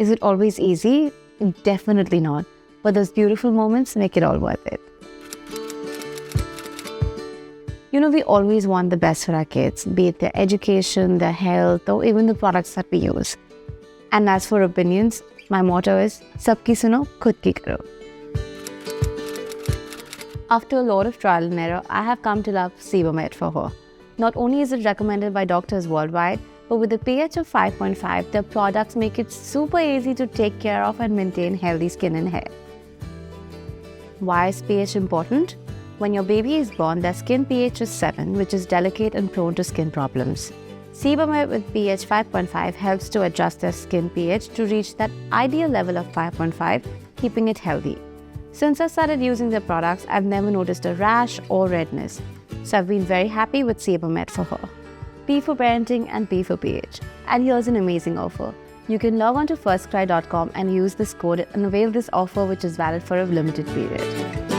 Is it always easy? Definitely not. But those beautiful moments make it all worth it. We always want the best for our kids, be it their education, their health, or even the products that we use. And as for opinions, my motto is, Sabki suno, khud ki karo. After a lot of trial and error, I have come to love Sebamed for her. Not only is it recommended by doctors worldwide, but with a pH of 5.5, their products make it super easy to take care of and maintain healthy skin and hair. Why is pH important? When your baby is born, their skin pH is 7, which is delicate and prone to skin problems. Sebamed with pH 5.5 helps to adjust their skin pH to reach that ideal level of 5.5, keeping it healthy. Since I started using their products, I've never noticed a rash or redness. So I've been very happy with Sebamed for her. P for parenting and P for pH. And here's an amazing offer. You can log on to firstcry.com and use this code and avail this offer, which is valid for a limited period.